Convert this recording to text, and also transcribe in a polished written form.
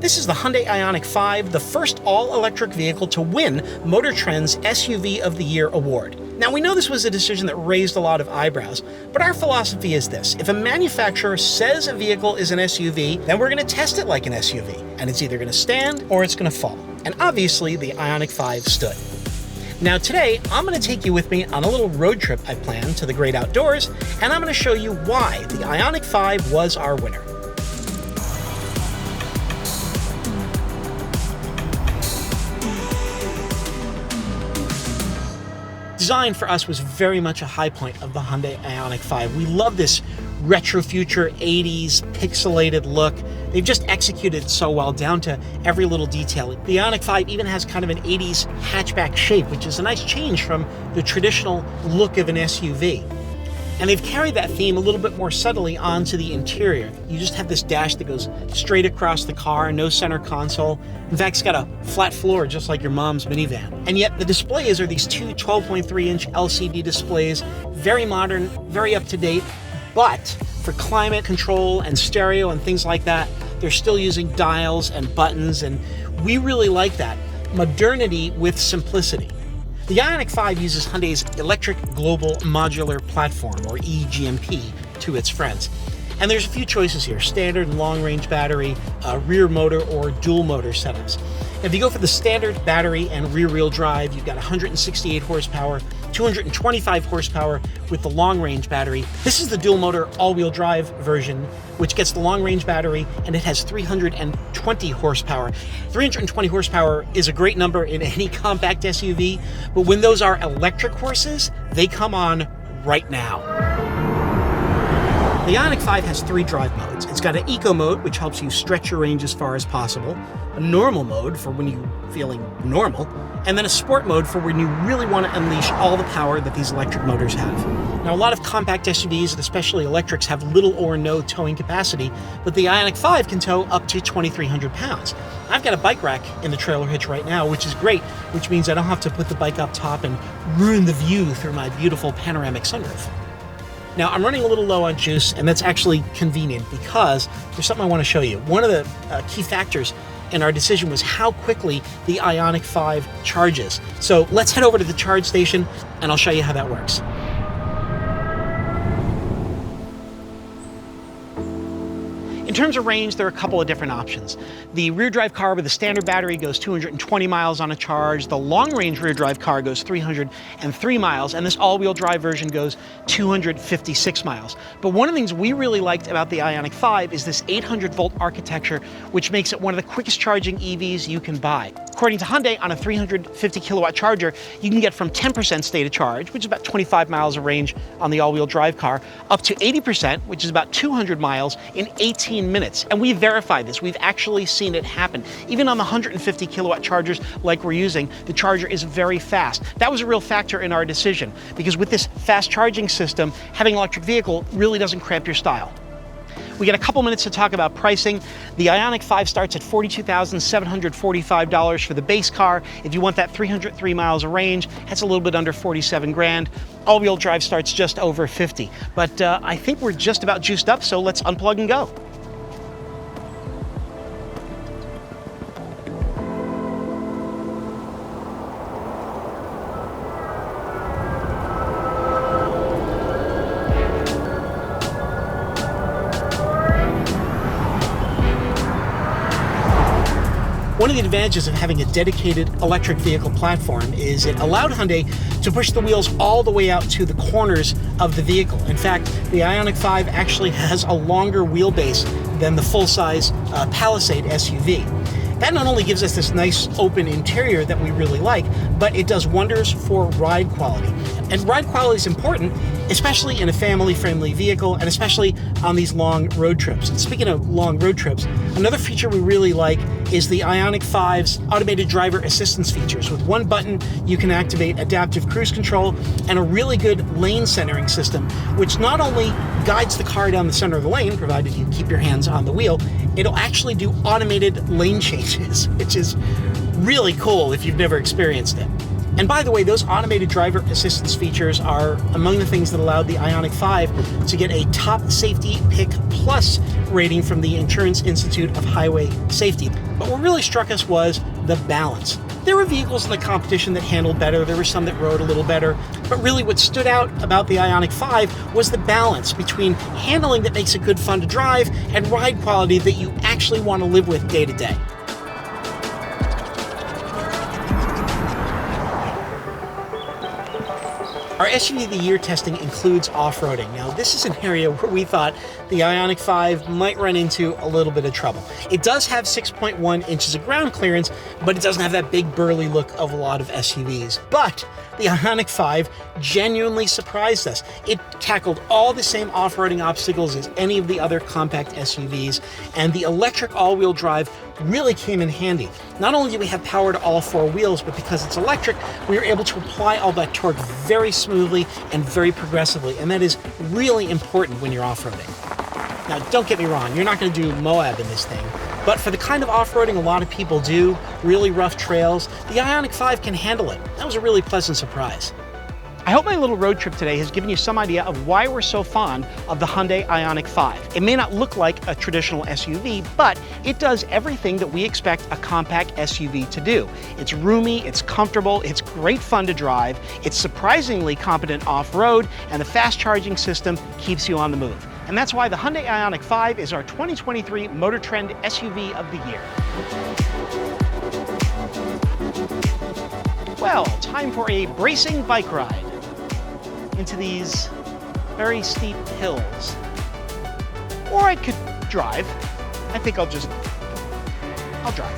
This is the Hyundai IONIQ 5, the first all-electric vehicle to win MotorTrend's SUV of the Year award. Now, we know this was a decision that raised a lot of eyebrows, but our philosophy is this. If a manufacturer says a vehicle is an SUV, then we're going to test it like an SUV, and it's either going to stand or it's going to fall. And obviously, the IONIQ 5 stood. Now today, I'm going to take you with me on a little road trip I planned to the great outdoors, and I'm going to show you why the IONIQ 5 was our winner. Design for us was very much a high point of the Hyundai IONIQ 5. We love this retro future 80s pixelated look. They've just executed so well down to every little detail. The IONIQ 5 even has kind of an 80s hatchback shape, which is a nice change from the traditional look of an SUV. And they've carried that theme a little bit more subtly onto the interior. You just have this dash that goes straight across the car, no center console. In fact, it's got a flat floor just like your mom's minivan. And yet the displays are these two 12.3-inch LCD displays, very modern, very up-to-date, but for climate control and stereo and things like that, they're still using dials and buttons, and we really like that. Modernity with simplicity. The IONIQ 5 uses Hyundai's Electric Global Modular Platform, or eGMP, to its friends. And there's a few choices here: standard and long-range battery, rear motor, or dual motor setups. If you go for the standard battery and rear-wheel drive, you've got 168 horsepower, 225 horsepower with the long-range battery. This is the dual motor all-wheel drive version, which gets the long-range battery, and it has 320 horsepower. 320 horsepower is a great number in any compact SUV, but when those are electric horses, they come on right now. The IONIQ 5 has three drive modes. It's got an eco mode, which helps you stretch your range as far as possible, a normal mode for when you're feeling normal, and then a sport mode for when you really want to unleash all the power that these electric motors have. Now, a lot of compact SUVs, and especially electrics, have little or no towing capacity, but the IONIQ 5 can tow up to 2,300 pounds. I've got a bike rack in the trailer hitch right now, which is great, which means I don't have to put the bike up top and ruin the view through my beautiful panoramic sunroof. Now, I'm running a little low on juice, and that's actually convenient because there's something I want to show you. One of the key factors in our decision was how quickly the IONIQ 5 charges. So let's head over to the charge station, and I'll show you how that works. In terms of range, there are a couple of different options. The rear drive car with the standard battery goes 220 miles on a charge. The long-range rear drive car goes 303 miles, and this all-wheel drive version goes 256 miles. But one of the things we really liked about the IONIQ 5 is this 800-volt architecture, which makes it one of the quickest charging EVs you can buy. According to Hyundai, on a 350 kilowatt charger, you can get from 10% state of charge, which is about 25 miles of range on the all-wheel drive car, up to 80%, which is about 200 miles, in 18 minutes. And we verified this. We've actually seen it happen. Even on the 150 kilowatt chargers like we're using, the charger is very fast. That was a real factor in our decision, because with this fast charging system, having an electric vehicle really doesn't cramp your style. We got a couple minutes to talk about pricing. The IONIQ 5 starts at $42,745 for the base car. If you want that 303 miles of range, that's a little bit under 47 grand. All-wheel drive starts just over 50. But I think we're just about juiced up, so let's unplug and go. One of the advantages of having a dedicated electric vehicle platform is it allowed Hyundai to push the wheels all the way out to the corners of the vehicle. In fact, the IONIQ 5 actually has a longer wheelbase than the full-size Palisade SUV. That not only gives us this nice open interior that we really like, but it does wonders for ride quality. And ride quality is important, especially in a family-friendly vehicle, and especially on these long road trips. And speaking of long road trips, another feature we really like is the IONIQ 5's automated driver assistance features. With one button, you can activate adaptive cruise control and a really good lane centering system, which not only guides the car down the center of the lane, provided you keep your hands on the wheel, it'll actually do automated lane changes, which is really cool if you've never experienced it. And by the way, those automated driver assistance features are among the things that allowed the IONIQ 5 to get a top safety pick plus rating from the Insurance Institute of Highway Safety. But what really struck us was the balance. There were vehicles in the competition that handled better, there were some that rode a little better, but really what stood out about the IONIQ 5 was the balance between handling that makes it good fun to drive and ride quality that you actually want to live with day to day. Our SUV of the Year testing includes off-roading. Now, this is an area where we thought the IONIQ 5 might run into a little bit of trouble. It does have 6.1 inches of ground clearance, but it doesn't have that big burly look of a lot of SUVs. But the IONIQ 5 genuinely surprised us. It tackled all the same off-roading obstacles as any of the other compact SUVs, and the electric all-wheel drive really came in handy. Not only do we have power to all four wheels, but because it's electric, we are able to apply all that torque very smoothly and very progressively, and that is really important when you're off-roading. Now, don't get me wrong, you're not going to do Moab in this thing, but for the kind of off-roading a lot of people do, really rough trails, the IONIQ 5 can handle it. That was a really pleasant surprise. I hope my little road trip today has given you some idea of why we're so fond of the Hyundai IONIQ 5. It may not look like a traditional SUV, but it does everything that we expect a compact SUV to do. It's roomy, it's comfortable, it's great fun to drive, it's surprisingly competent off-road, and the fast charging system keeps you on the move. And that's why the Hyundai IONIQ 5 is our 2023 MotorTrend SUV of the Year. Well, time for a bracing bike ride into these very steep hills. Or I could drive. I think I'll drive.